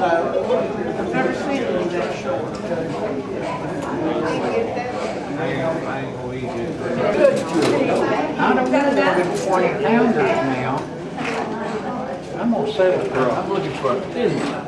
I've never seen it that short. I don't know about 20 pounders now. I'm gonna sell it. I'm looking for a business.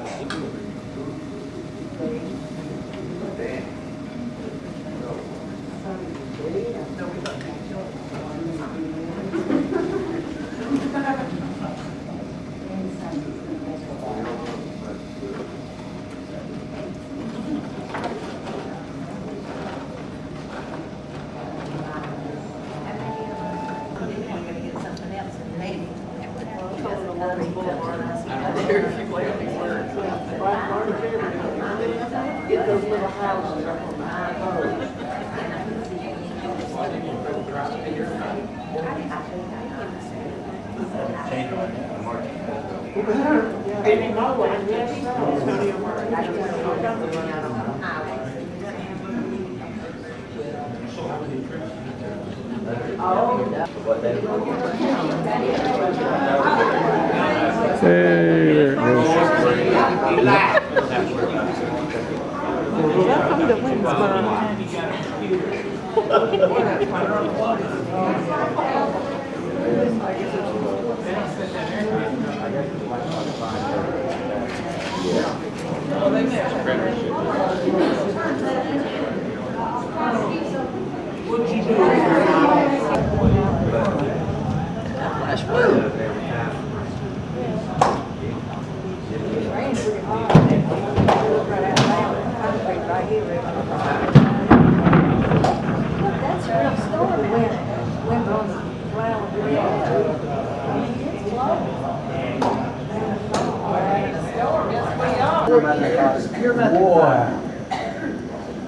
Get those little houses up on the high road. Any more, yes, welcome to Winnsboro.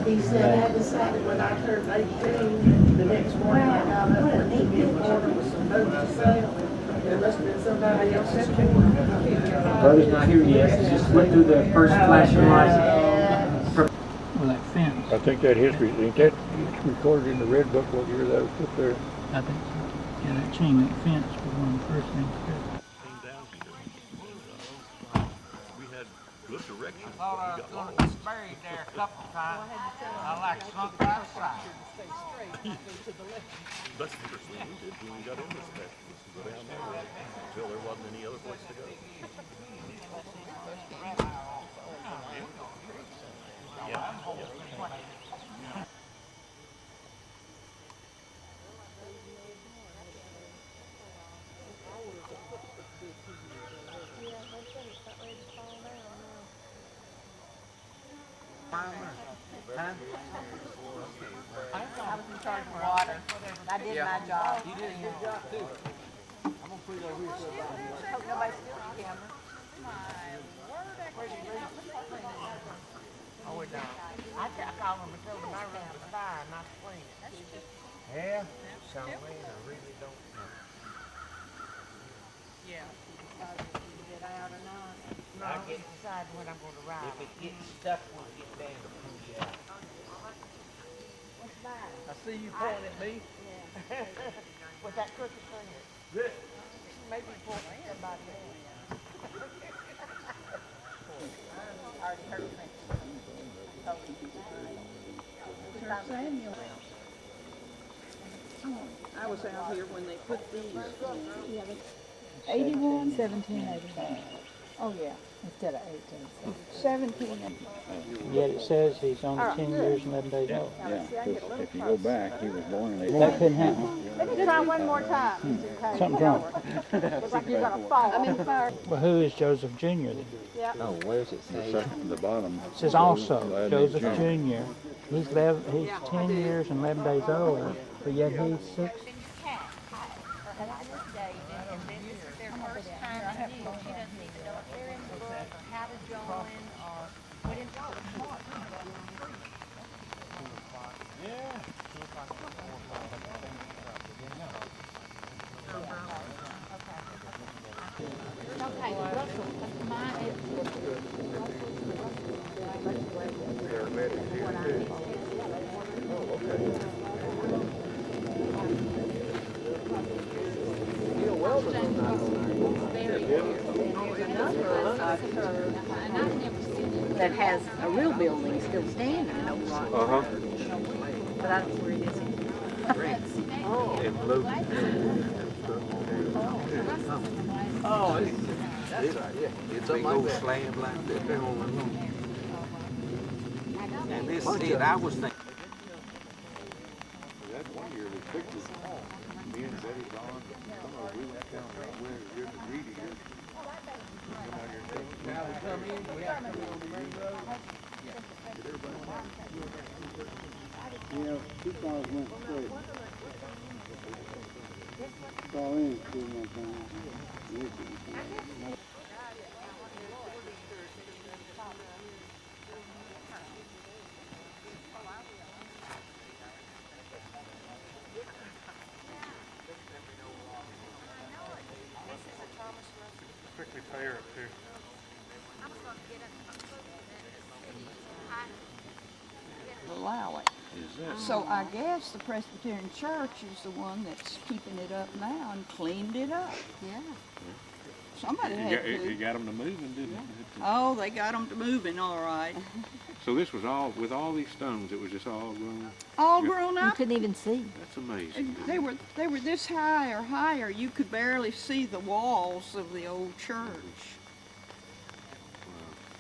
He said, I decided when I turned 18, the next morning I got up and to get an order with some boats to sail. There must have been somebody else that took one. Brother's not here yet. He just went through the first flashing lights. Well, that fence. I think that history, ain't that recorded in the red book what year that was put there? I think so. Yeah, that chain link fence was one of the first things to do. We had good direction. I thought I was going to get buried there a couple of times. I like sunk outside. That's the first thing we did when we got in this mess, was to go down there until there wasn't any other place to go. I was in charge of water. I did my job. You did a good job too. I'm gonna put it over here so hope nobody steals the camera. Oh, we're down. I called them and told them I ran the fire, not to clean it. Yeah, something I really don't know. Yeah. Get out or not? No, I get to decide when I'm going to ride. If it gets stuck, we'll get down to pull you out. What's that? I see you pointing at me. Yeah. With that crooked finger. Good. Maybe pointing at somebody else. Already hurt me. I was out here when they put these. 81? 1781. Oh, yeah, instead of 18. 17. Yet it says he's only 10 years and 11 days old. Yeah, because if you go back, he was born in That couldn't happen. Let me try one more time. Something's wrong. Looks like you're gonna fall. I'm in the fire. Well, who is Joseph Jr. then? No, where's it say? The second, the bottom. It says also Gladney Joseph Jr. Jr. He's 10 years and 11 days old, but yet he's 6. And this is their first time in June. She doesn't even know I heard, that has a real building still standing in Oak Rock. Uh-huh. But I don't know where it is. And blue. Oh, it's a big old slab like that. And this is, I was thinking. That's one year they fixed it. Me and Betty gone, we went down where you're the greedy here. Now we come in, we have to go on the main road. Yeah, 2 cars went straight. Saw in 2 more times. Strictly fair up there. allow it. So I guess the Presbyterian Church is the one that's keeping it up now and cleaned it up. Yeah. Somebody had You to. got them to moving, didn't it? Oh, they got them to moving, all right. So this was all, with all these stones, it was just all grown? All Yeah. grown You up. couldn't even see. That's amazing. They were this high or higher. You could barely see the walls of the old church.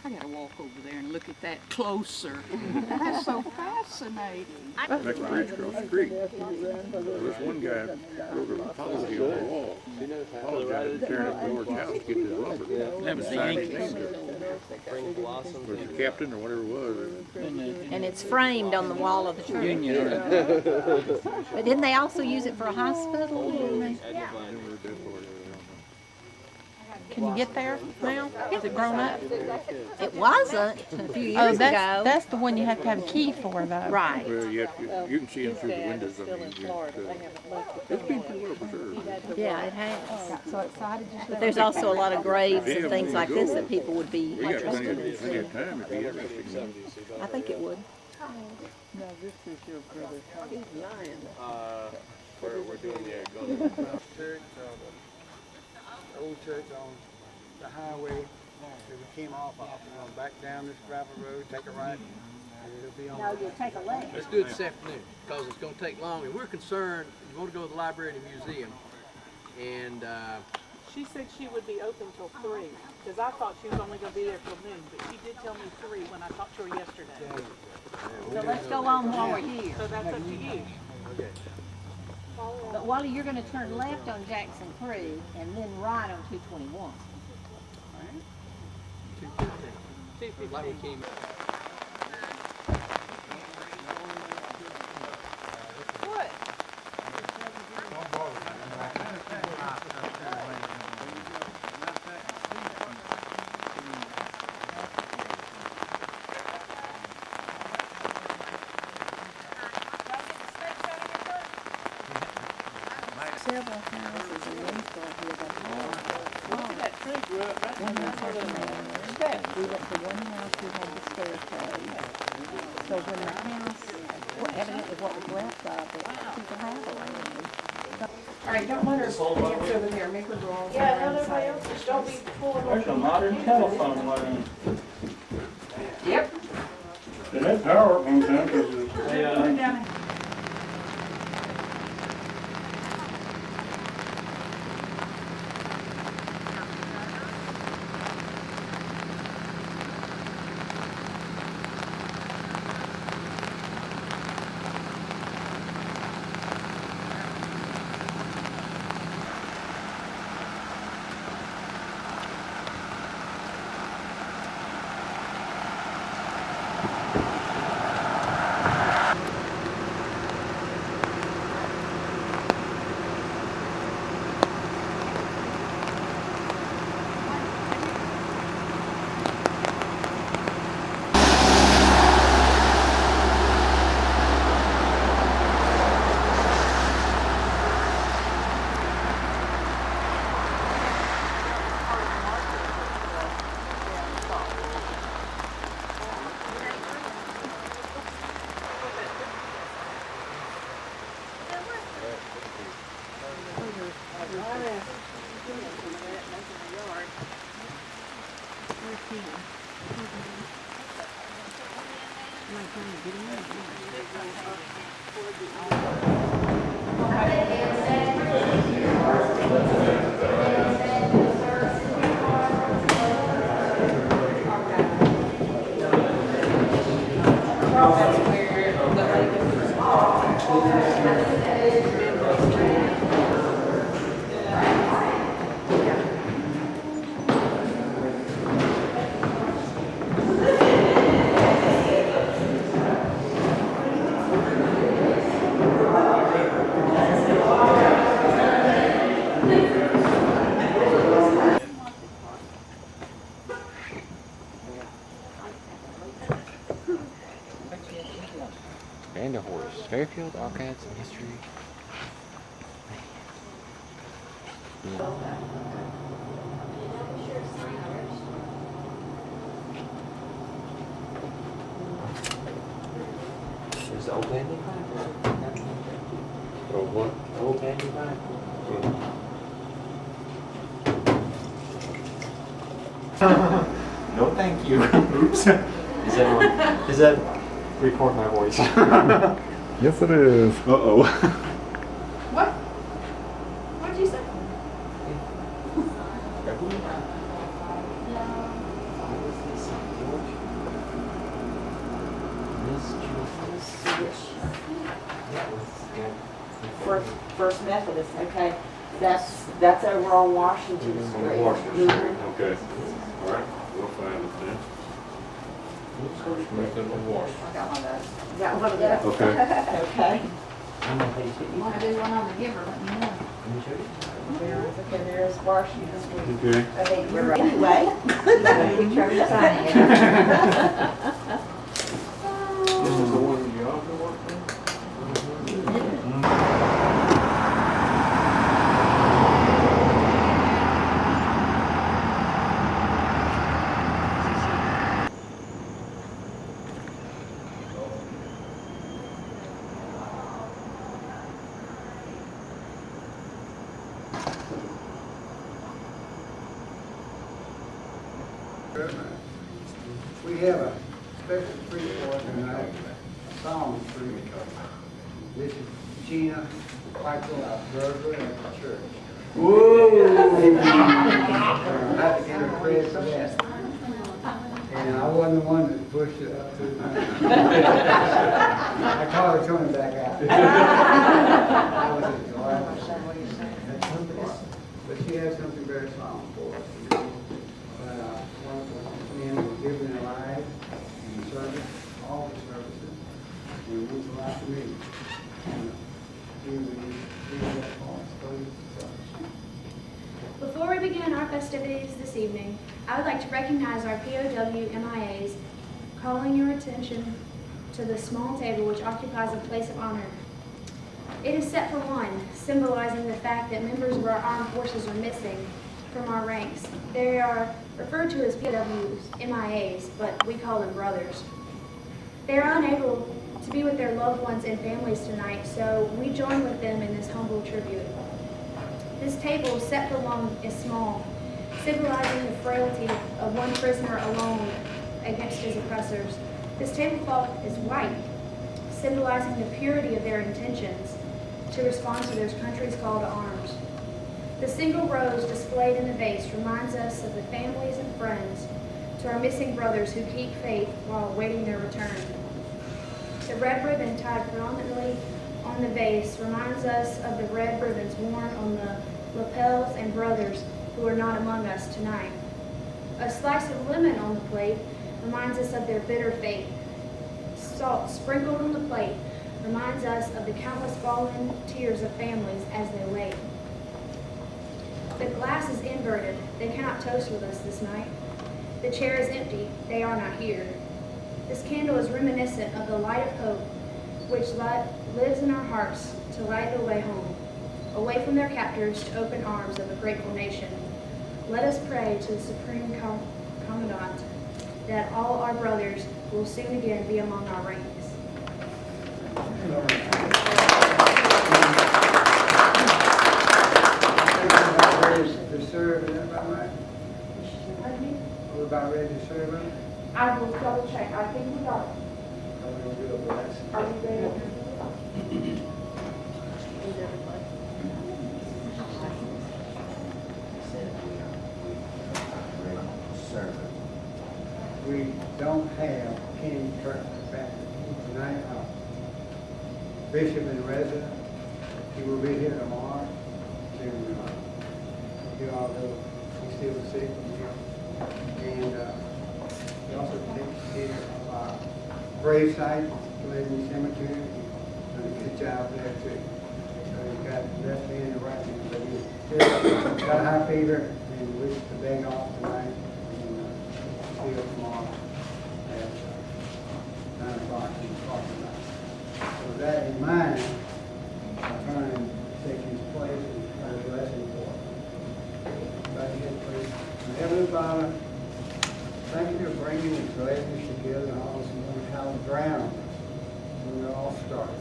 I gotta walk over there and look at that closer. That's so fascinating. Next bridge across the creek. This one guy wrote an apology on the wall. Apologized for tearing up George's house to get his lumber. That was the Yankees. Was the captain or whatever it was. And it's framed on the wall of the church. Union. But didn't they also use it for a hospital? Can you get there now? Is it grown up? It wasn't a few years ago. That's the one you have to have a key for, though. Right. Well, you can see them through the windows. I mean, it's been pretty well preserved. Yeah, it has. So excited just But there's also a lot of graves and things like this that people would be We got plenty interested in of seeing. time if you interested. I think it would. Where we're doing the church, old church on the highway. So we came off, back down this gravel road, take a right. It'll be on. No, you'll take a left. Let's do it this afternoon, because it's gonna take long, and we're concerned, you wanna go to the library and the museum, and, She said she would be open till 3, because I thought she was only going to be there till noon, but she did tell me 3 when I talked to her yesterday. So let's go on while we're here. So that's up to you. But Wally, you're gonna turn left on Jackson Creek and then right on 221. 2:15, like we came. Several houses in Winnsboro here that have. Look at that tree grew up. One house had the manor. We went to one house, we had the staircase. So when the house, well, evidently what was left of it, people have around. All right, don't let her dance over there, make her go over. Yeah, let everybody else just don't be pulling There's a modern telephone line. Yep. And that tower comes down to And a horse. Fairfield, Archives, and History. Is the old Gladney pipe? Oh, what? Old Gladney pipe? No, thank you. Oops. Is that record my voice? Yes, it is. Uh-oh. What? What'd you say? First Methodist, okay. That's over on Washington Street. Washington Street, okay. All right, we'll find it then. Smith and Washington. I got one of those. Got one of those? Okay. Okay. You wanna do one on the giver, let me know. Okay, there's Washington Street. Okay. I think you're right. Anyway. This is the one you often work with? We have a special treat for us tonight, a song treat. This is Gina Michael Berger at the church. Whoa! I had to get her credit for that. And I wasn't the one that pushed it up to I caught her coming back out. I was just glad. But she has something very strong for us. Wonderful men who give their lives in service, all the services, and it means a lot to me. Before we begin our festivities this evening, I would like to recognize our POW MIAs, calling your attention to the small table which occupies a place of honor. It is set for one, symbolizing the fact that members of our armed forces are missing from our ranks. They are referred to as POWs, MIAs, but we call them brothers. They are unable to be with their loved ones and families tonight, so we join with them in this humble tribute. This table, set for one, is small, symbolizing the frailty of one prisoner alone against his oppressors. This tablecloth is white, symbolizing the purity of their intentions to respond to their country's call to arms. The single rose displayed in the vase reminds us of the families and friends to our missing brothers who keep faith while awaiting their return. The red ribbon tied prominently on the vase reminds us of the red ribbons worn on the lapels and brothers who are not among us tonight. A slice of lemon on the plate reminds us of their bitter fate. Salt sprinkled on the plate reminds us of the countless fallen tears of families as they wait. The glass is inverted. They cannot toast with us this night. The chair is empty. They are not here. This candle is reminiscent of the light of hope which lives in our hearts to light the way home, away from their captors to open arms of a grateful nation. Let us pray to the Supreme Commandant that all our brothers will soon again be among our ranks. To serve, is that about right? Pardon me? We're about ready to serve them? I will double check. I think we are. Are we gonna do a blessing? Are we ready? We don't have Kenny Kirk back tonight. Bishop and resident, he will be here tomorrow to do all the, he's still sick. And he also takes care of our grave site, Gladney Cemetery. Done a good job there too. So he's got left hand and right hand, but he's got a high fever and wishes to beg off tonight. See you tomorrow at 9 o'clock in the parking lot. So with that in mind, I'll try and take his place and try to bless him for it. Back here, please. Heavenly Father, thank you for bringing the Gladneys together and all this morning, how ground when we all started.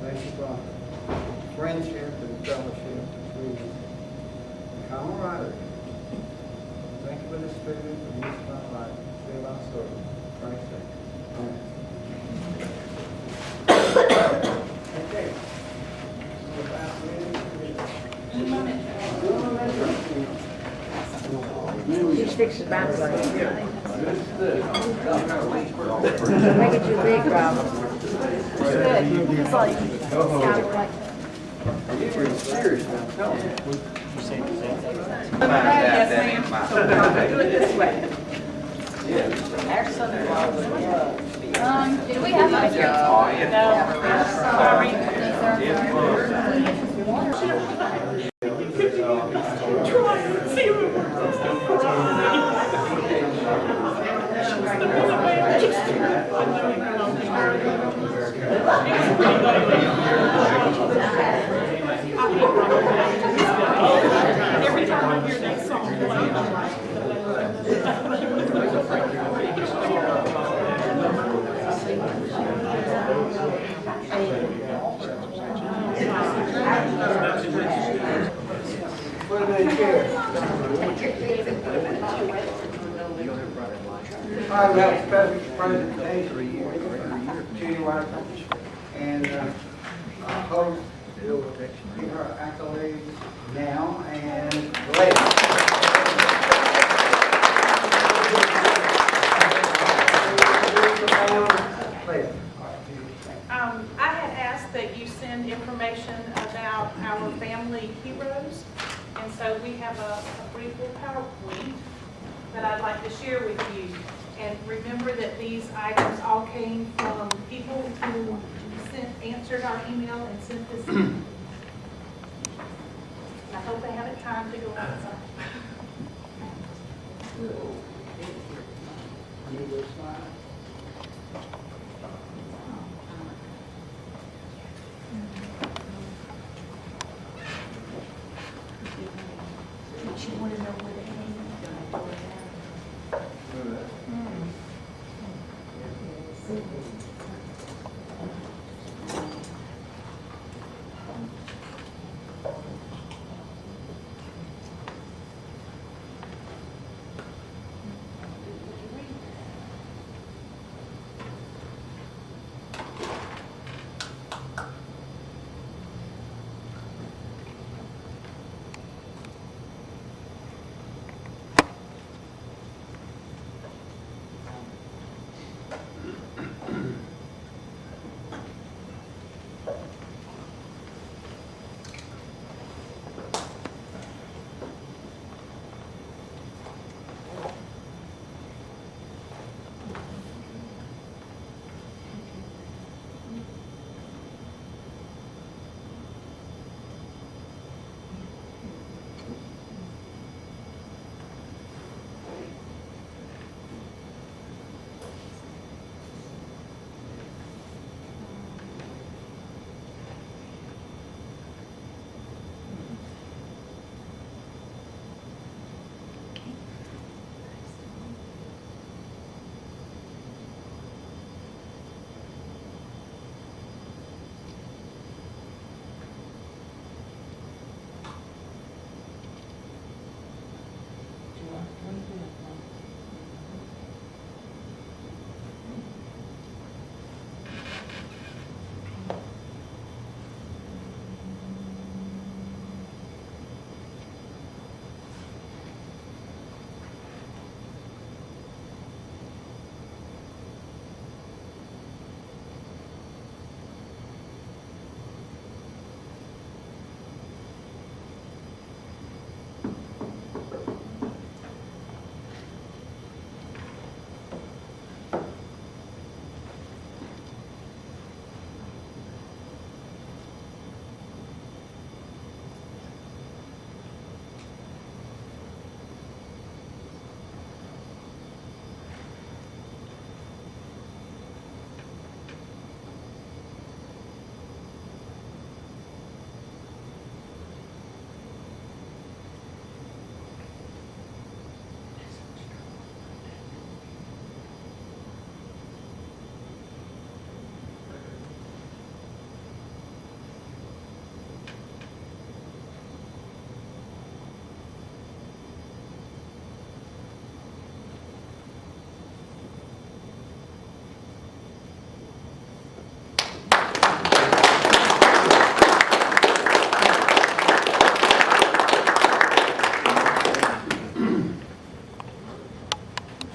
Thank you for friendship and fellowship between the camaraderie. Thank you for the Spirit of use of my life. Save our soul. Christ's sake. Amen. Okay. You fix the bounce like make it too big, Rob. Good. It's like, kind of like. You're pretty serious now. Tell me. Yes, ma'am. So we'll do it this way. Our son-in-law would Do we have a Every time I hear that song, Put it in the chair. I have a special presentation to you, and I hope you'll give her accolades now and later. I had asked that you send information about our family heroes, and so we have a brief little PowerPoint that I'd like to share with you. And remember that these items all came from people who answered our email and sent this in. I hope they have time to go outside.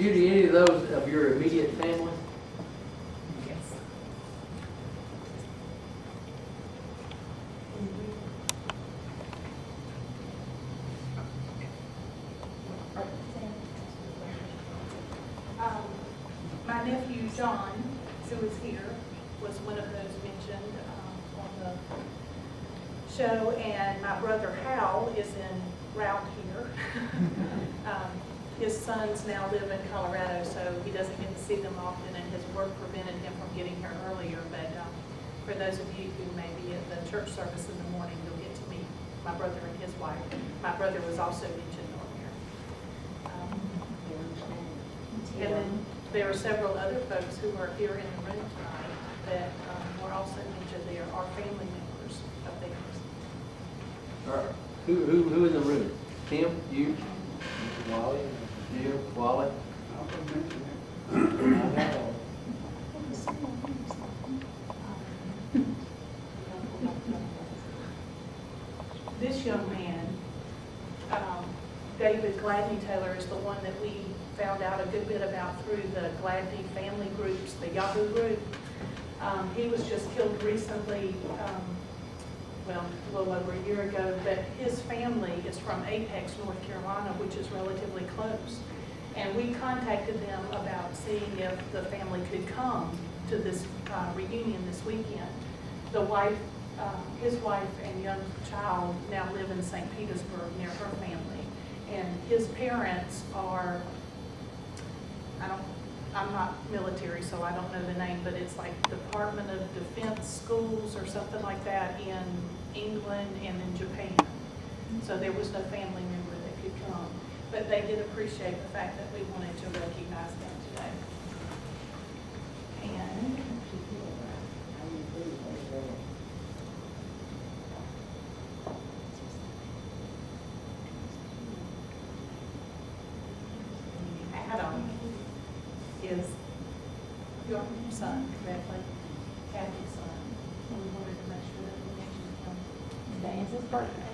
Judy, any of those of your immediate family? Yes. My nephew John, who is here, was one of those mentioned on the show, and my brother Hal is en route here. His sons now live in Colorado, so he doesn't get to see them often, and his work prevented him from getting here earlier. But for those of you who may be at the church service in the morning, you'll get to meet my brother and his wife. My brother was also mentioned on there. And then there are several other folks who are here in the room tonight that were also mentioned there, are family members of theirs. All right. Who in the room? Tim, you? Wally? You, Wally? This young man, David Gladney Taylor, is the one that we found out a good bit about through the Gladney family groups, the Yahoo group. He was just killed recently, well, a little over a year ago, but his family is from Apex, North Carolina, which is relatively close. And we contacted them about seeing if the family could come to this reunion this weekend. The wife, his wife and young child now live in St. Petersburg near her family. And his parents are, I'm not military, so I don't know the name, but it's like Department of Defense schools or something like that in England and in Japan. So there was no family member that could come. But they did appreciate the fact that we wanted to recognize them today. And Adam is your son, correctly? Kathy's son. So we wanted to make sure that we mentioned him. Today is his birthday.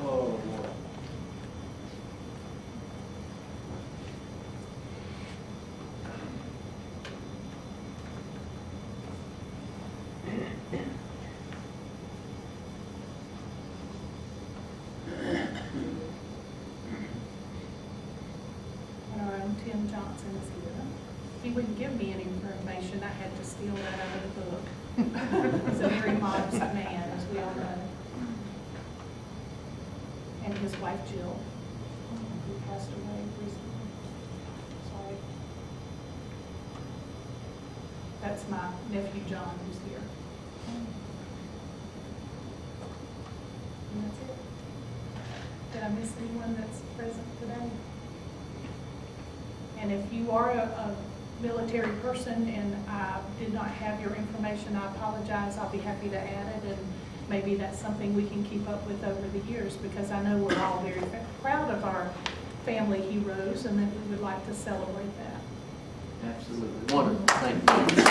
Oh, boy. Our own Tim Johnson is here. He wouldn't give me any information. I had to steal that out of the book. He's a very modest man, as we all know. And his wife Jill, who passed away recently. Sorry. That's my nephew John, who's here. And that's it. Did I miss anyone that's present today? And if you are a military person and I did not have your information, I apologize. I'll be happy to add it, and maybe that's something we can keep up with over the years, because I know we're all very proud of our family heroes and that we would like to celebrate that. Absolutely. Wonderful. Thank you.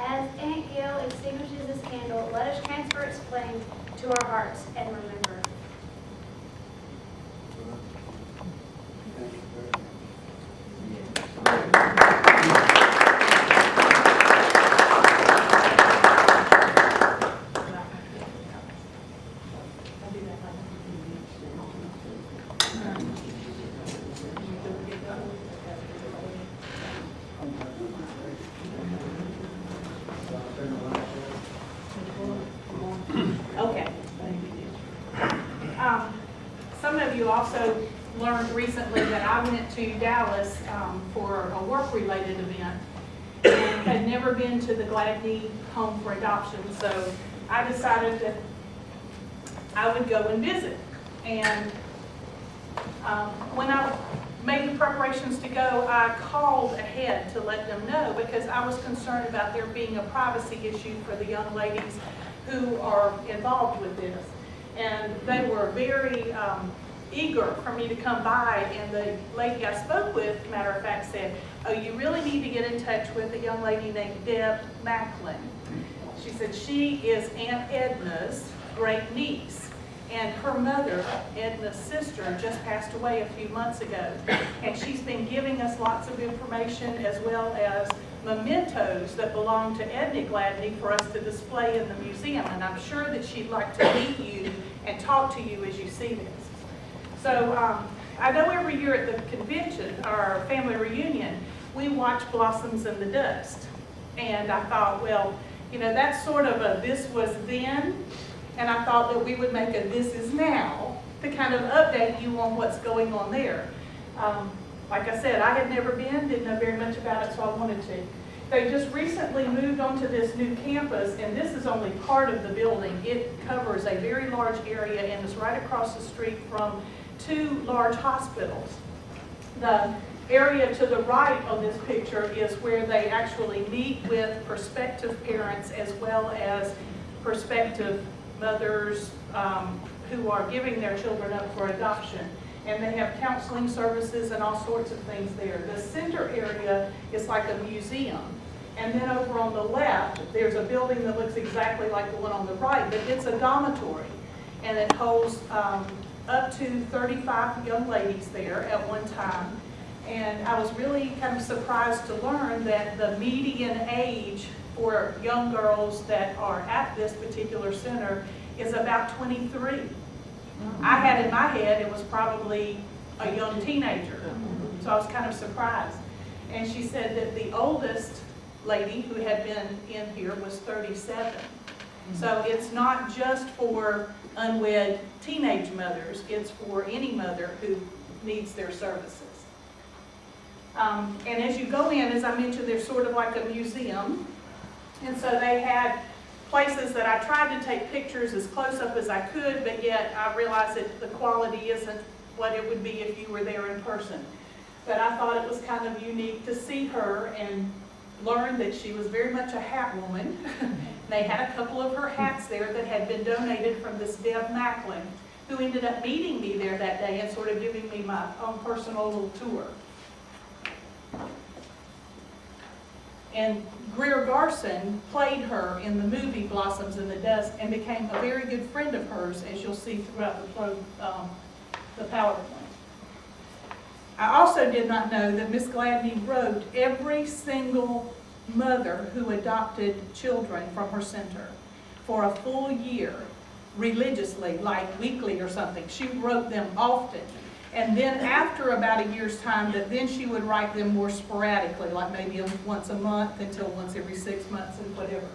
As Aunt Gail extinguishes this candle, let us transfer its flame to our hearts and remember. Okay. Some of you also learned recently that I went to Dallas for a work-related event and had never been to the Gladney Home for Adoption, so I decided that I would go and visit. And when I made the preparations to go, I called ahead to let them know, because I was concerned about there being a privacy issue for the young ladies who are involved with this. And they were very eager for me to come by, and the lady I spoke with, matter of fact, said, oh, you really need to get in touch with a young lady named Deb Macklin. She said she is Aunt Edna's great niece, and her mother, Edna's sister, just passed away a few months ago, and she's been giving us lots of information as well as mementos that belong to Edna Gladney for us to display in the museum, and I'm sure that she'd like to meet you and talk to you as you see this. So I know every year at the convention, our family reunion, we watch Blossoms in the Dust, and I thought, well, you know, that's sort of a this was then, and I thought that we would make a this is now to kind of update you on what's going on there. Like I said, I had never been, didn't know very much about it, so I wanted to. They just recently moved onto this new campus, and this is only part of the building. It covers a very large area and is right across the street from 2 large hospitals. The area to the right on this picture is where they actually meet with prospective parents as well as prospective mothers who are giving their children up for adoption. And they have counseling services and all sorts of things there. The center area is like a museum. And then over on the left, there's a building that looks exactly like the one on the right, but it's a dormitory. And it holds up to 35 young ladies there at one time. And I was really kind of surprised to learn that the median age for young girls that are at this particular center is about 23. I had in my head it was probably a young teenager, so I was kind of surprised. And she said that the oldest lady who had been in here was 37. So it's not just for unwed teenage mothers, it's for any mother who needs their services. And as you go in, as I mentioned, they're sort of like a museum. And so they had places that I tried to take pictures as close up as I could, but yet I realized that the quality isn't what it would be if you were there in person. But I thought it was kind of unique to see her and learn that she was very much a hat woman. They had a couple of her hats there that had been donated from this Deb Macklin, who ended up meeting me there that day and sort of giving me my own personal little tour. And Greer Garson played her in the movie Blossoms in the Dust and became a very good friend of hers, as you'll see throughout the PowerPoint. I also did not know that Miss Gladney wrote every single mother who adopted children from her center for a full year, religiously, like weekly or something. She wrote them often. And then after about a year's time, then she would write them more sporadically, like maybe once a month until once every 6 months and whatever.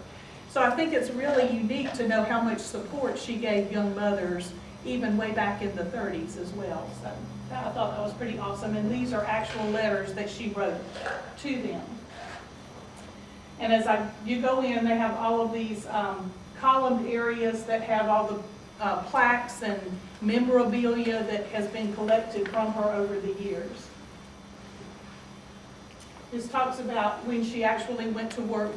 So I think it's really unique to know how much support she gave young mothers, even way back in the 30s as well. So I thought that was pretty awesome. And these are actual letters that she wrote to them. And as you go in, they have all of these columned areas that have all the plaques and memorabilia that has been collected from her over the years. This talks about when she actually went to work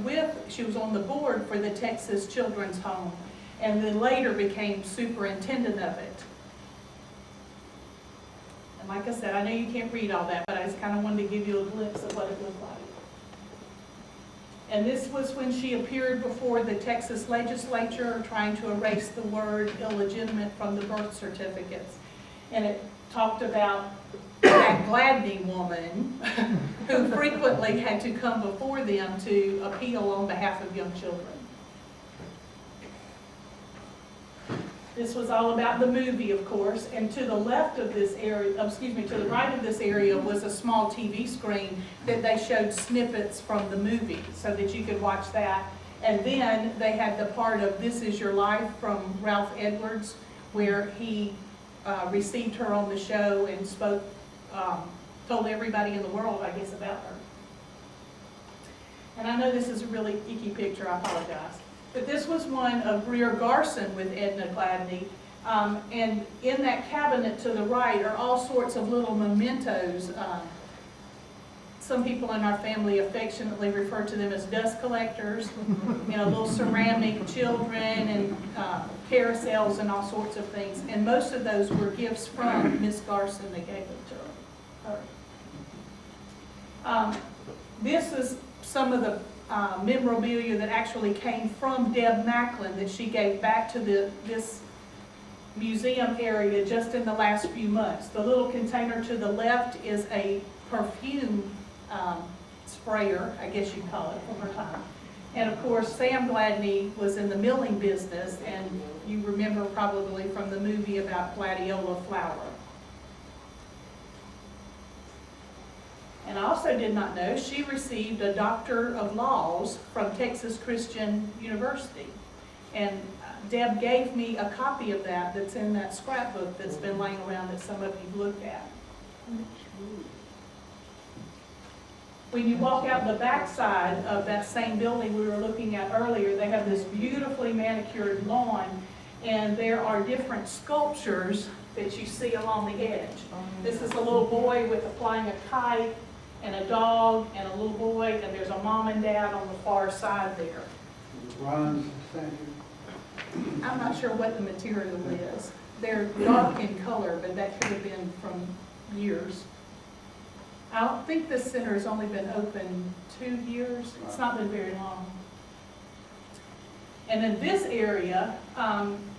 she was on the board for the Texas Children's Home, and then later became superintendent of it. And like I said, I know you can't read all that, but I just kind of wanted to give you a glimpse of what it looked like. And this was when she appeared before the Texas legislature trying to erase the word illegitimate from the birth certificates. And it talked about that Gladney woman who frequently had to come before them to appeal on behalf of young children. This was all about the movie, of course, and to the left of this area, to the right of this area was a small TV screen that they showed snippets from the movie so that you could watch that. And then they had the part of This Is Your Life from Ralph Edwards, where he received her on the show and spoke, told everybody in the world, I guess, about her. And I know this is a really icky picture, I apologize. But this was one of Greer Garson with Edna Gladney. And in that cabinet to the right are all sorts of little mementos some people in our family affectionately refer to them as dust collectors. You know, little ceramic children and carousels and all sorts of things. And most of those were gifts from Miss Garson that gave them to her. This is some of the memorabilia that actually came from Deb Macklin that she gave back to this museum area just in the last few months. The little container to the left is a perfume sprayer, I guess you'd call it, from her time. And of course, Sam Gladney was in the milling business, and you remember probably from the movie about gladiola flour. And I also did not know she received a Doctor of Laws from Texas Christian University. And Deb gave me a copy of that that's in that scrapbook that's been laying around that some of you looked at. When you walk out the back side of that same building we were looking at earlier, they have this beautifully manicured lawn, and there are different sculptures that you see along the edge. This is a little boy with flying a kite, and a dog, and a little boy, and there's a mom and dad on the far side there. Bronze statue. I'm not sure what the material is. They're dark in color, but that could have been from years. I don't think this center has only been open 2 years. It's not been very long. And then this area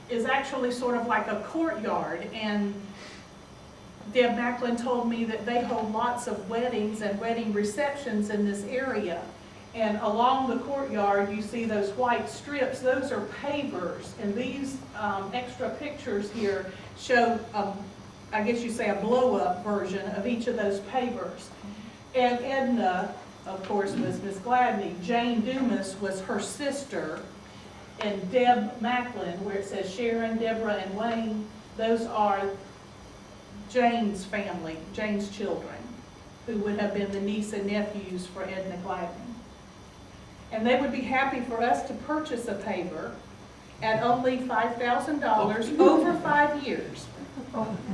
is actually sort of like a courtyard, and Deb Macklin told me that they hold lots of weddings and wedding receptions in this area. And along the courtyard, you see those white strips. Those are pavers. And these extra pictures here show, I guess you say, a blow-up version of each of those pavers. And Edna, of course, was Miss Gladney. Jane Dumas was her sister. And Deb Macklin, where it says Sharon, Deborah, and Wayne, those are Jane's family, Jane's children, who would have been the niece and nephews for Edna Gladney. And they would be happy for us to purchase a paver at only $5,000 over 5 years.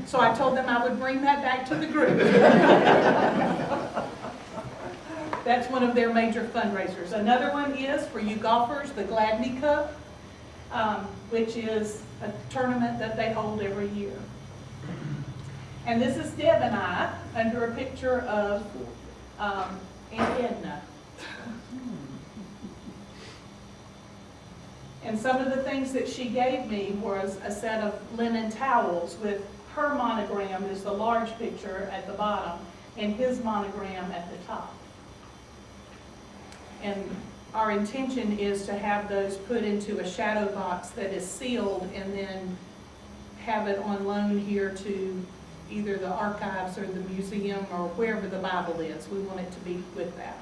So I told them I would bring that back to the group. That's one of their major fundraisers. Another one is, for you golfers, the Gladney Cup, which is a tournament that they hold every year. And this is Deb and I under a picture of Aunt Edna. And some of the things that she gave me was a set of linen towels with her monogram is the large picture at the bottom and his monogram at the top. And our intention is to have those put into a shadow box that is sealed and then have it on loan here to either the archives or the museum or wherever the Bible is. We want it to be with that.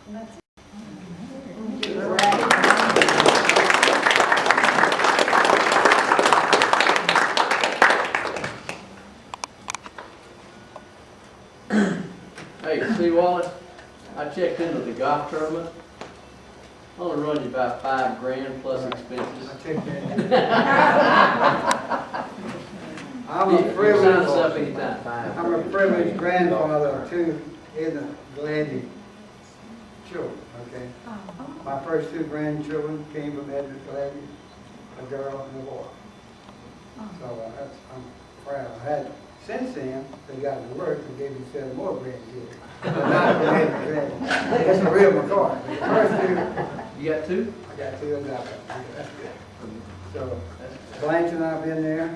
And that's it. Hey, see, Wallace, I checked into the golf tournament. Only run you about $5 grand plus expenses. I checked that. I'm You a sign privileged, us up anytime. I'm a privileged grandfather of 2 Edna Gladney children, okay? My first 2 grandchildren came from Edna Gladney, a girl and a boy. So I'm proud. I had, since then, they got to work and gave me 7 more grandchildren. But not from Edna Gladney. That's a real McCoy. The first 2. You got 2? I got 2 adopted. That's good. So Blanche and I have been there,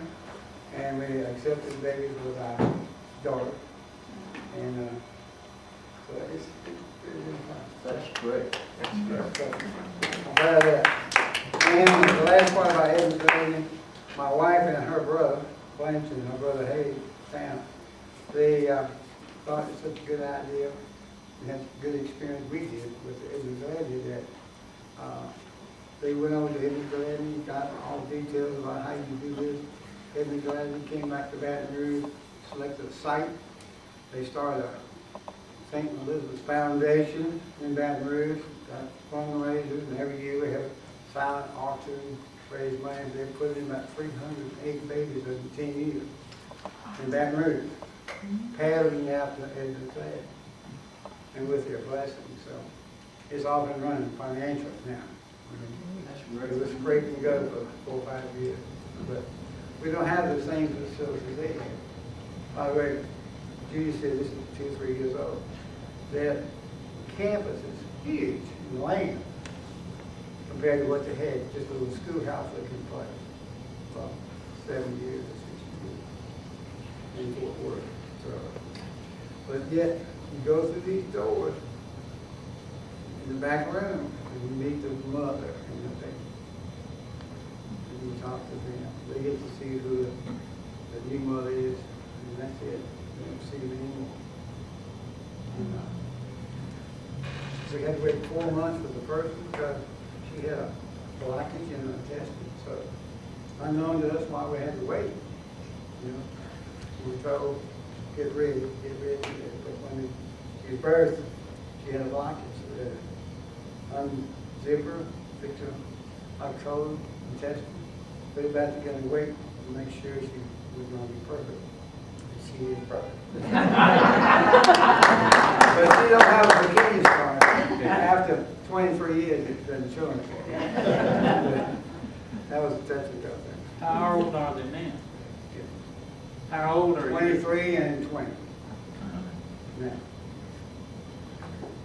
and we accepted the babies with our daughter. And so it's really fun. That's great. So, I'm proud of that. And the last part about Edna Gladney, my wife and her brother, Blanche and her brother Hayes, Sam, they thought it was such a good idea. We had a good experience we did with Edna Gladney that they went over to Edna Gladney, got all the details about how you do this. Edna Gladney came back to Baton Rouge, selected a site. They started a St. Elizabeth Foundation in Baton Rouge, got fundraisers, and every year we have a silent auction, raise money. They put in about 308 babies in 10 years in Baton Rouge. patterned after as it said, and with their blessing. So it's all been running financial now. It was great and go for 4 or 5 years, but we don't have the same facilities they had. By the way, Judy said this is 2 or 3 years old. That campus is huge in land compared to what they had, just a little schoolhouse looking place for 7 years or 6 years in Fort Worth. So, but yet, you go through these doors in the back room and you meet the mother and the thing. And you talk to them. They get to see who the new mother is, and that's it. They don't see them anymore. And, so we had to wait 4 months for the first one because she had a blockage in her intestine. So unknown to us why we had to wait. You know, we were told, get ready, get ready. But when she birthed, she had a blockage. So we had to unzip her, fix her code, intestine, put it back together and wait to make sure she was going to be perfect. She is perfect. But she don't have a bikini scar. After 23 years, it's been showing. That was a touchy girl thing. How old are they now? How old are you? 23 and 20. Now.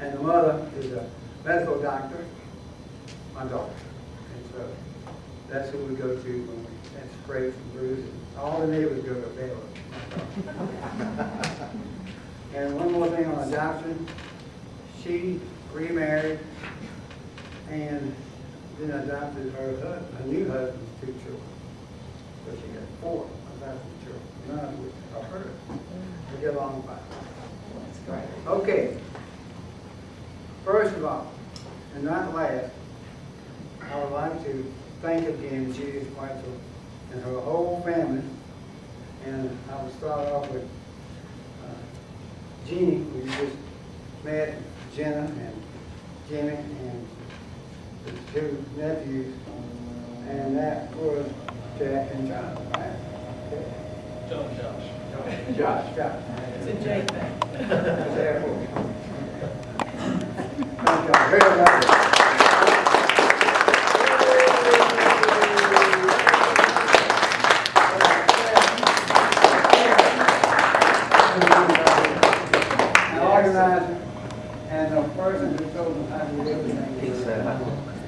And the mother is a medical doctor, my daughter. And so that's who we go to when we have scrapes and bruises. All the neighbors go to Baylor. And one more thing on adoption. She remarried and then adopted her husband, a new husband's 2 children. So she got 4 adopted children, none of which are hers. We get along fine. That's great. Okay. First of all, and not last, I would like to thank again Judy Schweitzer and her whole family. And I will start off with Jeannie, who you just met, Jenna and Jimmy, and the 2 nephews, and that was Jack and John, right? Okay. Josh. It's a J thing. Therefore. Thank y'all very much. Organizer and the person who told them how to do everything. He said, I was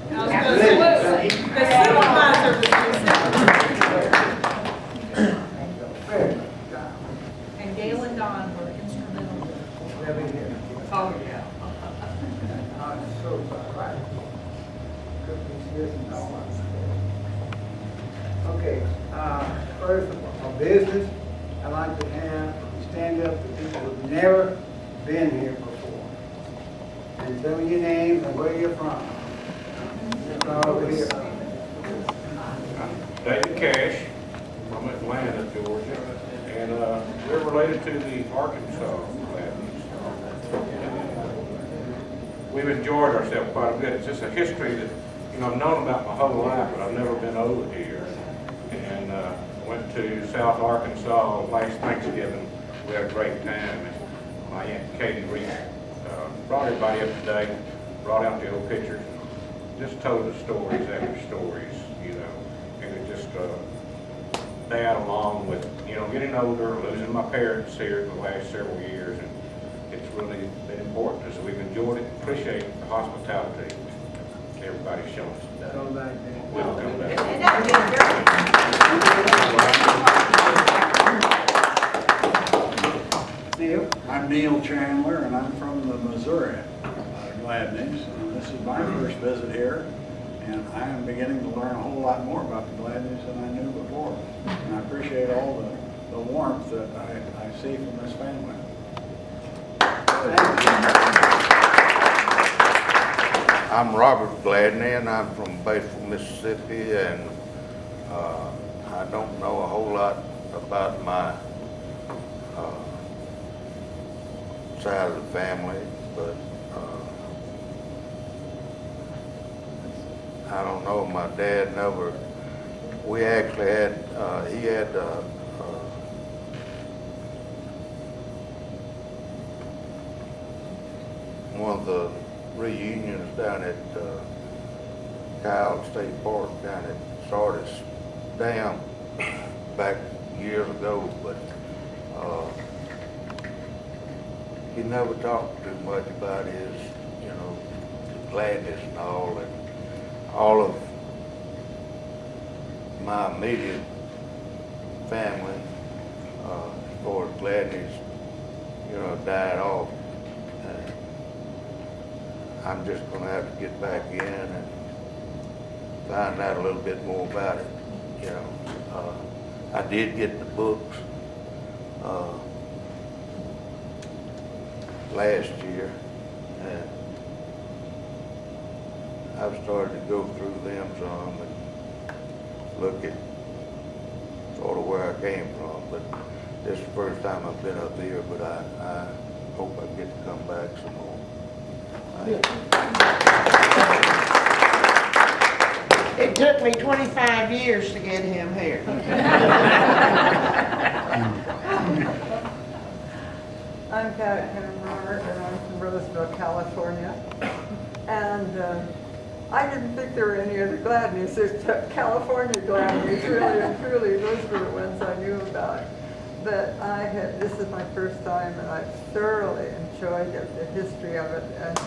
going to salute. The supervisor was and Gail and Don were instrumental. Oh, yeah. I'm so sorry. Okay, first of all, business, I'd like to have stand up to people who've never been here before. And tell me your name and where you're from. Over here. David Cash from Atlanta, Georgia, and we're related to the Arkansas Gladneys. We've enjoyed ourselves quite a bit. It's just a history that, you know, I've known about my whole life, but I've never been over here. And went to South Arkansas last Thanksgiving. We had a great time. And my Aunt Katie Reese brought everybody up to date, brought out the old pictures, just told the stories after stories, you know, and it just, that along with, you know, getting older, losing my parents here the last several years, and it's really been important to us. We've enjoyed it, appreciate the hospitality everybody's shown us today. We'll come back. Neil? I'm Neil Chandler, and I'm from the Missouri Gladneys. This is my first visit here, and I am beginning to learn a whole lot more about the Gladneys than I knew before. And I appreciate all the warmth that I see from this family. I'm Robert Gladney, and I'm from Batesville, Mississippi, and I don't know a whole lot about my side of the family, but I don't know. My dad never. We actually had. He had one of the reunions down at Kyle State Park down at Sardis Dam back years ago, but he never talked too much about his, you know, gladness and all of my immediate family, as far as Gladney's, you know, died off. I'm just gonna have to get back in and find out a little bit more about it, you know. I did get the books last year, and I've started to go through them some and look at sort of where I came from. But this is the first time I've been up here, but I hope I get to come back some more. It took me 25 years to get him here. I'm Karen Robert, and I'm from Roseville, California. And I didn't think there were any other Gladneys except California Gladneys, really and truly. Those were the ones I knew about. But this is my first time, and I've thoroughly enjoyed it, the history of it, and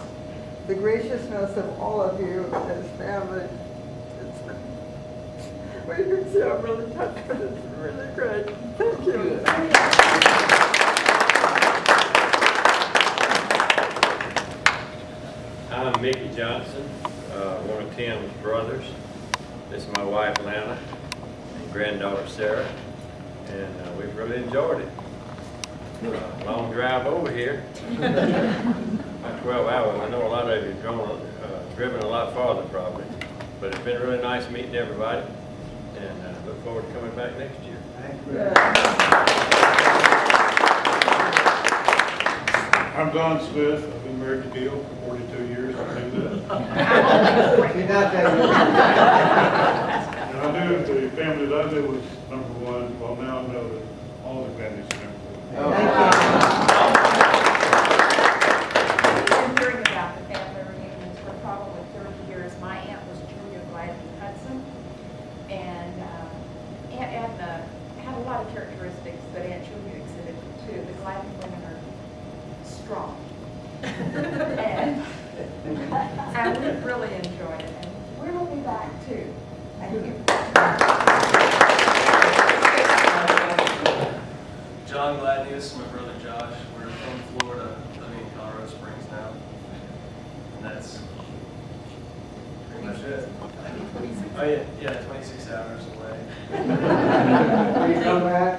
the graciousness of all of you as family. Well, you can see I'm really touched, but it's really great. Thank you. I'm Mickey Johnson, one of Tim's brothers. This is my wife Lana and granddaughter Sarah, and we've really enjoyed it. Long drive over here, about 12 hours. I know a lot of you have driven a lot farther probably, but it's been really nice meeting everybody, and look forward to coming back next year. I'm Don Smith. I've been married to Gail for 42 years. I do that. And I knew the family that I knew was number one. Well, now I know that all the families are number one. I've been hearing about the family reunions for probably 30 years. My aunt was Julia Gladney Hudson, and Edna had a lot of characteristics that Aunt Julia exhibited too. The Gladney women are strong. And we really enjoyed it, and we'll be back too. Thank you. John Gladney, this is my brother Josh. We're from Florida, living in Colorado Springs now. And that's pretty much it. Oh yeah, 26 hours away.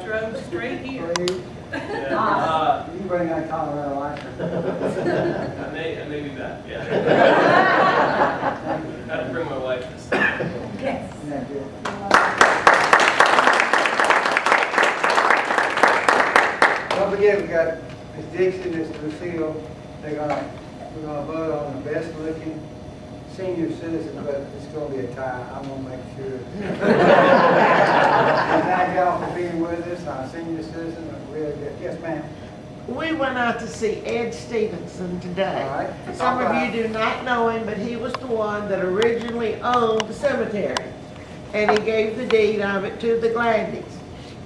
Drove straight here. Yeah. You bring that Colorado license. I may be back, yeah. I have to bring my wife this time. Yes. Don't forget, we got Miss Dixon, Miss Lucille. We're gonna vote on the best looking senior citizen, but it's gonna be a tie. I'm gonna make sure. Thank y'all for being with us. Our senior citizen, really good. Yes, ma'am. We went out to see Ed Stevenson today. All right. Some of you do not know him, but he was the one that originally owned the cemetery. And he gave the deed of it to the Gladneys.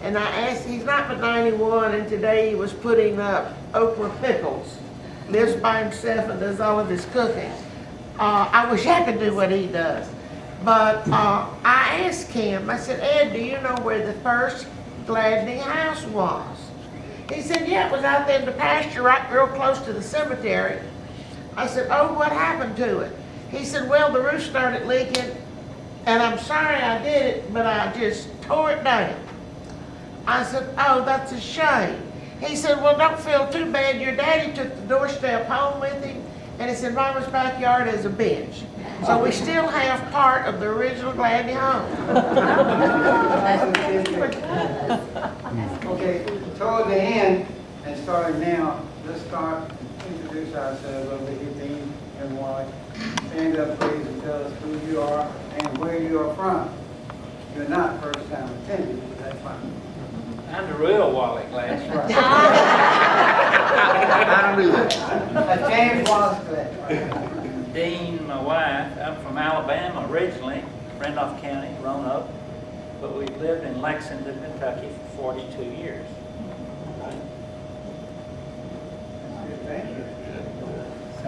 And I asked, he's not but 91, and today he was putting up okra pickles. Lives by himself and does all of his cooking. I wish I could do what he does. But I asked him, I said, Ed, do you know where the first Gladney house was? He said, yeah, it was out there in the pasture right real close to the cemetery. I said, oh, what happened to it? He said, well, the roof started leaking, and I'm sorry I did it, but I just tore it down. I said, oh, that's a shame. He said, well, don't feel too bad. Your daddy took the doorstep home with him, and it's in Mama's backyard as a bench. So we still have part of the original Gladney home. Okay, toward the end, and starting now, let's introduce ourselves a little bit. Dean and Wally, stand up please and tell us who you are and where you are from. You're not first time attending, but that's fine. I'm the real Wally Glass. That's right. I don't do that. James Wallace. Dean, my wife, I'm from Alabama originally, Randolph County, Roanoke, but we've lived in Lexington, Kentucky for 42 years. Thank you.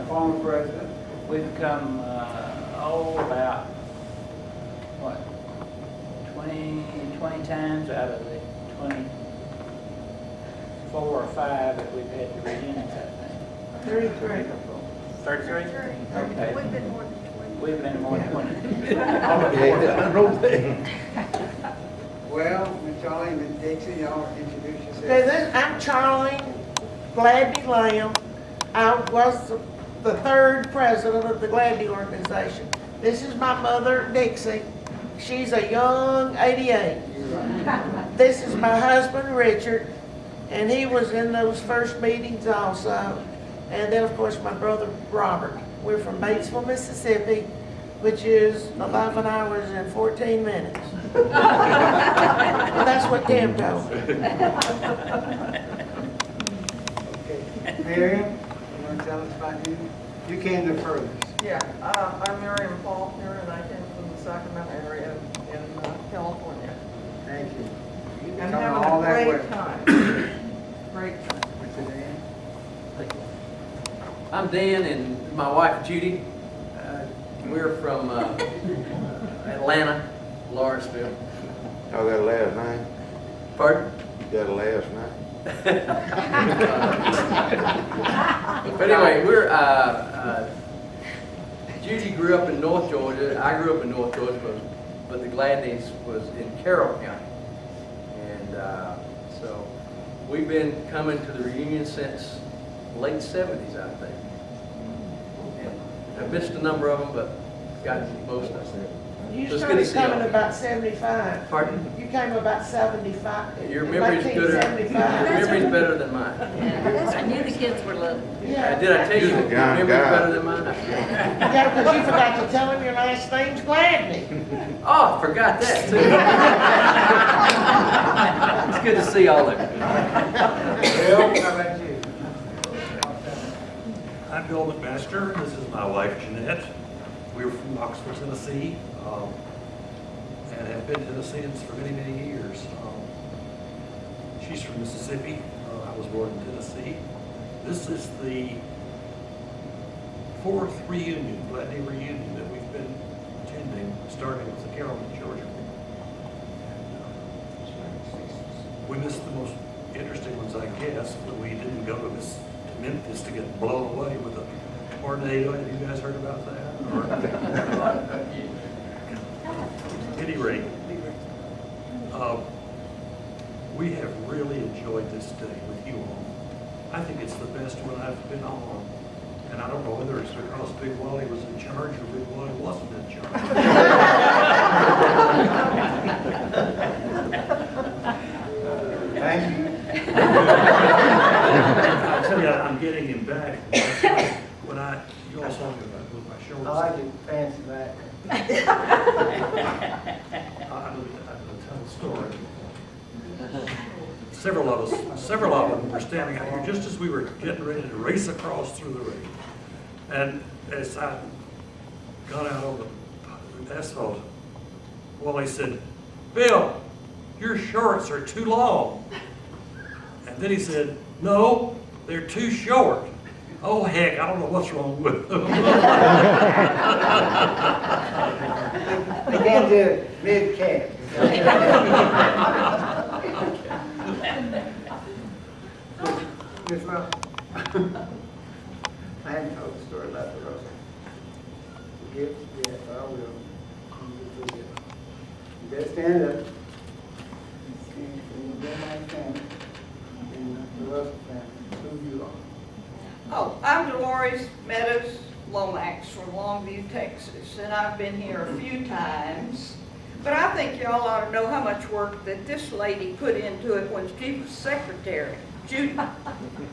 Former president. We've come, about, what, 20 times out of the 24 or 5 that we've had the reunions, I think. 33. 33? Okay. We've been more than 20. We've been more than 20. Well, Ms. Charlie and Ms. Dixie, y'all introduce Okay, yourselves. I'm Charlie Gladney Lamb. I was the 3rd president of the Gladney organization. This is my mother, Dixie. She's a young 88. This is my husband, Richard, and he was in those first meetings also. And then, of course, my brother, Robert. We're from Batesville, Mississippi, which is 11 hours and 14 minutes. Well, that's what Tim told me. Okay. Miriam, you want to tell us about you? You came the furthest. Yeah, I'm Miriam Faulkner, and I came from the Sacramento area in California. Thank you. And Come having all a that great way. time. Great time. What's your name? I'm Dan and my wife Judy. We're from Atlanta, Lawrenceville. Y'all got a last name? Pardon? You got a last name? But anyway, we're Judy grew up in North Georgia. I grew up in North Georgia, but the Gladneys was in Carroll County, and so we've been coming to the reunion since late '70s, I think. And I've missed a number of them, but got most of them. You So it's good to started see coming y'all. about 75. Pardon? You came about 75. Your memory's good. Your 1975. memory's better than mine. I knew the kids were little. Yeah. Did I tell you You're a your young memory's guy. better than mine? Yeah, because you forgot to tell him your last name's Gladney. Oh, forgot that too. It's good to see all of you. Bill, how about you? I'm Bill McMaster. This is my wife, Jeanette. We're from Knoxville, Tennessee, and have been Tennesseans for many, many years. She's from Mississippi. I was born in Tennessee. This is the 4th reunion, Gladney reunion, that we've been attending, starting with the Carrollton, Georgia. We missed the most interesting ones, I guess, but we didn't go to Memphis to get blown away with a tornado. Have you guys heard about that? At any rate, we have really enjoyed this day with you all. I think it's the best one I've been on. And I don't know whether it's because Big Wally was in charge or Big Wally wasn't in charge. Thank you. I'll tell you, I'm getting him back. When you all saw me with my shoulders. I like your fancy back. I'm going to tell a story. Several of them were standing out here just as we were getting ready to race across through the ring. And as I got out on the asphalt, Wally said, "Bill, your shorts are too long." And then he said, "No, they're too short." Oh, heck, I don't know what's wrong with them. They can't do it mid-calf. Miss Rose. I hadn't told the story about the Rose. Yes, I will. You better stand up. And the Bellmont family and the Russell family, who you are. Oh, I'm Dolores Meadows Lomax from Longview, Texas, and I've been here a few times. But I think y'all ought to know how much work that this lady put into it when she was secretary, Judy.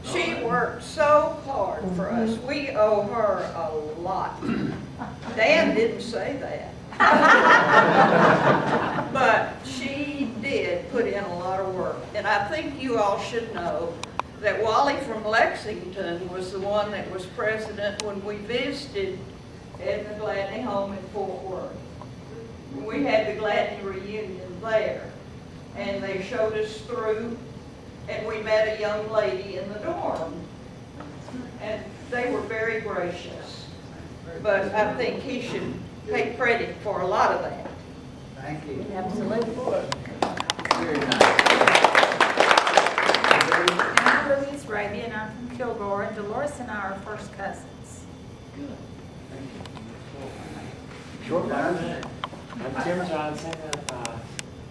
She worked so hard for us. We owe her a lot. Dan didn't say that. But she did put in a lot of work. And I think you all should know that Wally from Lexington was the one that was president when we visited at the Gladney home in Fort Worth. We had the Gladney reunion there, and they showed us through, and we met a young lady in the dorm, and they were very gracious. But I think he should take credit for a lot of that. Thank you. Absolutely. Very nice. I'm Louise Raby, and I'm from Kilgore, and Dolores and I are first cousins. Short line. I'm Tim Johnson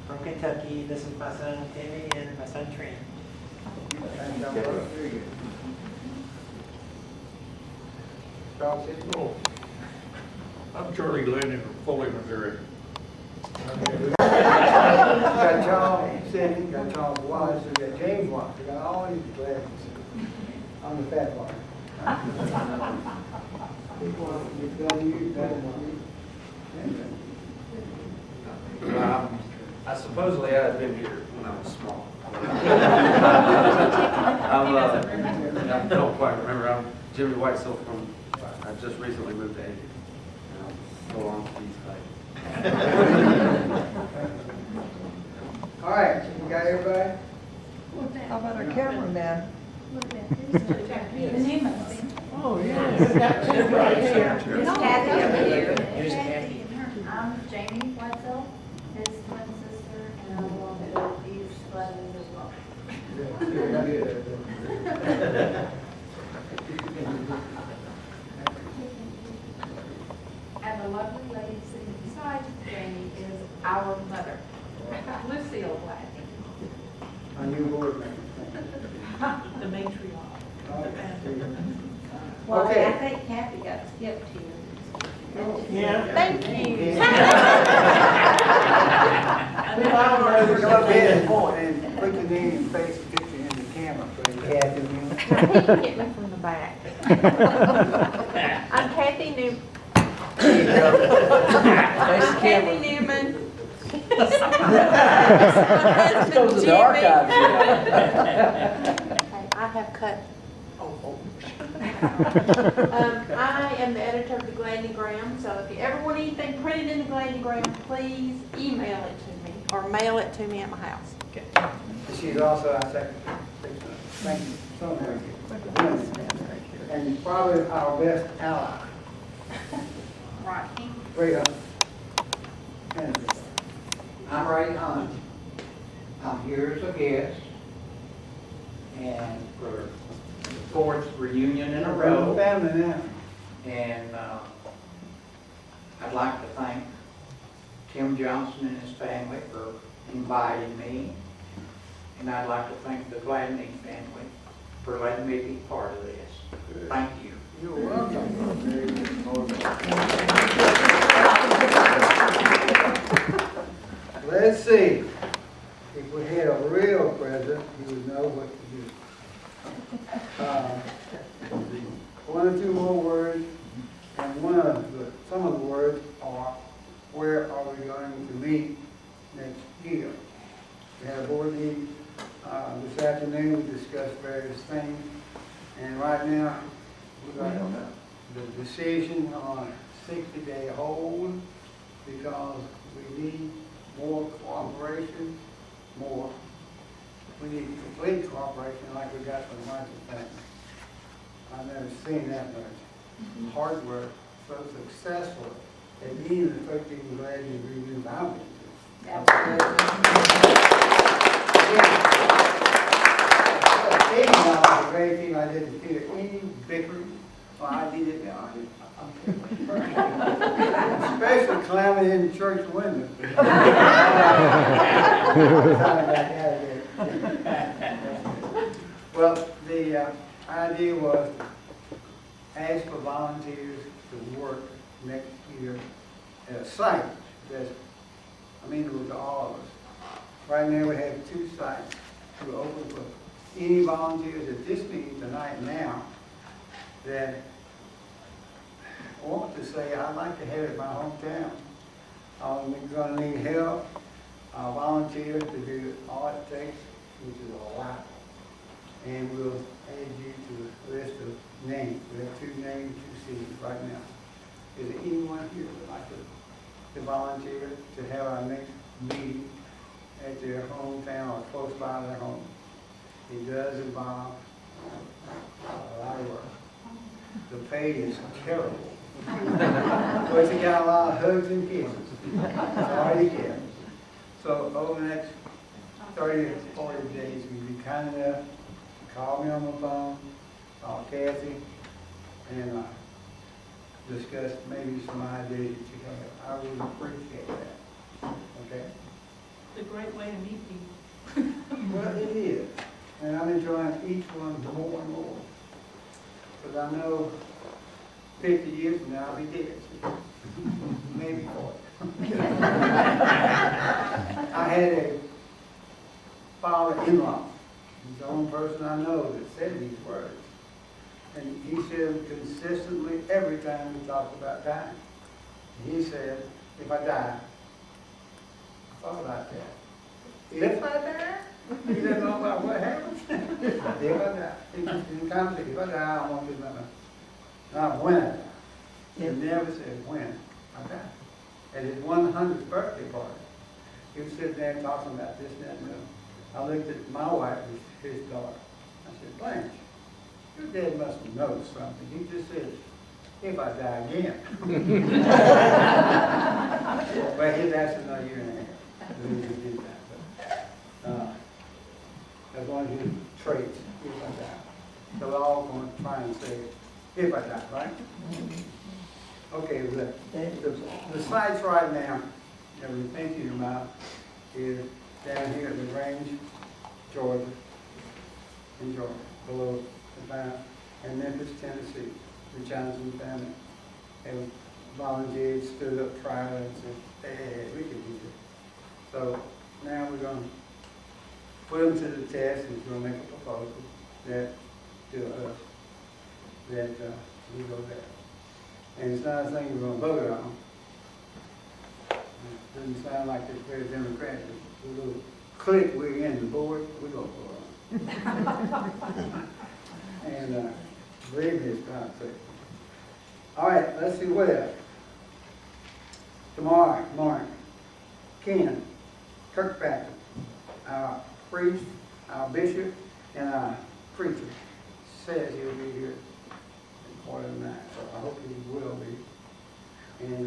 from Kentucky. This is my son Timmy and my son Trent. Very good. Charles, Oh, I'm Charlie Gladney from Foley, Missouri. got Charles Sidney, got Charles Wallace, we got James Wallace, we got all these glasses. I'm the fat one. I supposedly I've been here when I was small. I don't quite remember. I'm Jimmy Whitesell from, I just recently moved to Asia. Go on to these All right, you got everybody? How about our cameraman? The Newmans. Oh, yeah. We've got two right here. Here's Kathy over here. Here's Kathy. I'm Jamie Whitesell, his twin sister, and I'm along with these Gladney as well. And the lovely lady sitting beside Jamie is our mother, Lucille Gladney. A new board member. The matriarch. Well, Okay. I think Kathy got skipped here. Yeah. Thank you. Go up here and put your name and face and picture in the camera, please. Kathy, He hit me from the back. I'm Kathy Newman. Kathy Newman. Goes to the archives. I have cut. I am the editor of the Gladney Gram, so if you ever want anything printed in the Gladney Gram, please email it to me or mail it to me at my house. she's also our secretary. Thank you so much. And probably our best ally. Right. Great up. I'm Ray Hunt. I'm here as a guest, and for the fourth reunion in a row. Family now. And I'd like to thank Tim Johnson and his family for inviting me. And I'd like to thank the Gladney family for letting me be part of this. Thank you. You're welcome. Let's see. If we had a real president, he would know what to do. One or two more words, and some of the words are, where are we going to meet next year? We had a board meeting this afternoon, we discussed various things, and right now, we got the decision on a 60-day hold, because we need more cooperation, we need complete cooperation like we got from the market family. I've never seen that much hard work so successful at even the 13 Gladney reunions I've been to. A great team. I didn't hear any bickering. Well, I did it now. Especially climbing in the church window. Well, the idea was ask for volunteers to work next year at a site that's amenable to all of us. Right now we have 2 sites to open for any volunteers at this meeting tonight now that want to say, I'd like to have it in my hometown. We're going to need help, volunteers to do all it takes, which is a lot. and we'll add you to the list of names. We have 2 names, 2 seats right now. Is there anyone here that would like to volunteer to have our next meeting at their hometown or close by their home? It does involve a lot of work. The pay is terrible. But you got a lot of hugs and kisses. That's all you get. So over the next 30 or 40 days, will you be kind enough to call me on the phone, call Kathy, and discuss maybe some ideas that you have. I would appreciate that. Okay? It's a great way to meet people. Well, it is. And I'm enjoying each one more and more. Because I know 50 years from now I'll be dead. Maybe 40. I had a father-in-law. He's the only person I know that said these words. And he said them consistently every time we talked about dying. And he said, if I die, I thought about that. If I die? He doesn't know about what happens. If I die. He just didn't come to if I die, I won't do nothing. Not when I die. He never said when I die. At his 100th birthday party, he was sitting there talking about this, that, and the other. I looked at my wife, his daughter. I said, Blanche, your dad must have known something. He just said, if I die again. But he lasted another year and a half. He did that. But, that's one of his traits, if I die. So we're all going to try and say, if I die, right? Okay, the sites right now that we're thinking about is down here at the Range, Georgia, in Georgia, below the town, and Memphis, Tennessee. The Johnson family have volunteered, stood up, tried, and said, hey, we can do this. So now we're going to put them to the test, and we're going to make a proposal that to us that we go there. And it's not a thing we're going to vote on. It doesn't sound like it's very democratic. The little clique we're in, the board, we're going to vote on. And believe me, it's not clique. All right, let's see what else. Tomorrow morning, Ken Kirkpatrick, our priest, our bishop, and our preacher, says he'll be here at 8:45. So I hope he will be. And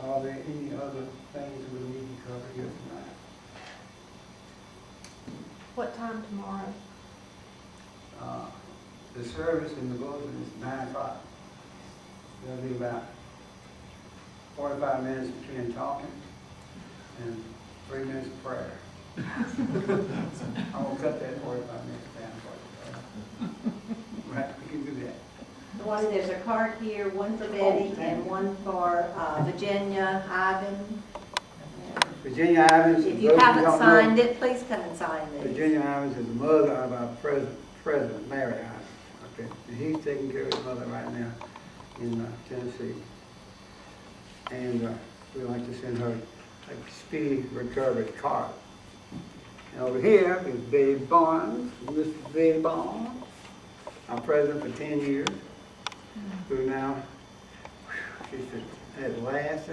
are there any other things we need to cover here tonight? What time tomorrow? The service in the bulletin is 9 o'clock. There'll be about 45 minutes between talking and 3 minutes of prayer. I'm going to cut that 45 minutes down for you. Right, we can do that. There's a card here, one for Betty and one for Virginia Ivan. Virginia Ivins. If you haven't signed it, please come and sign it. Virginia Ivins is the mother of our president, Mary Ivins. Okay, and he's taking care of his mother right now in Tennessee. And we'd like to send her a speedy recovery card. And over here is Betty Barnes, Mrs. Betty Barnes, our president for 10 years, who now, she said, at last,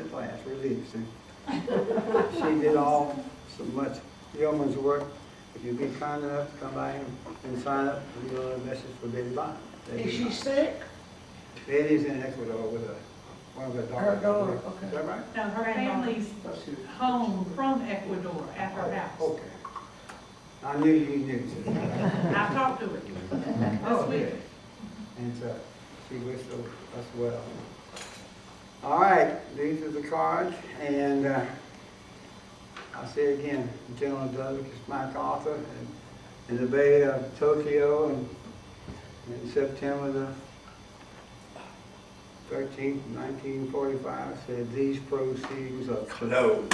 released. She did all so much yeoman's work. If you'd be kind enough to come by and sign up, we'll leave a message for Betty Barnes. Is she sick? Betty's in Ecuador with one of her daughters. Her daughter, okay. Is that right? No, her family's home from Ecuador at her house. Okay. I knew you knew. I talked to her this week. And so she wished us well. All right, these are the cards, and I'll say again, General Douglas MacArthur in the Bay of Tokyo in September the 13th, 1945, said these proceedings are closed.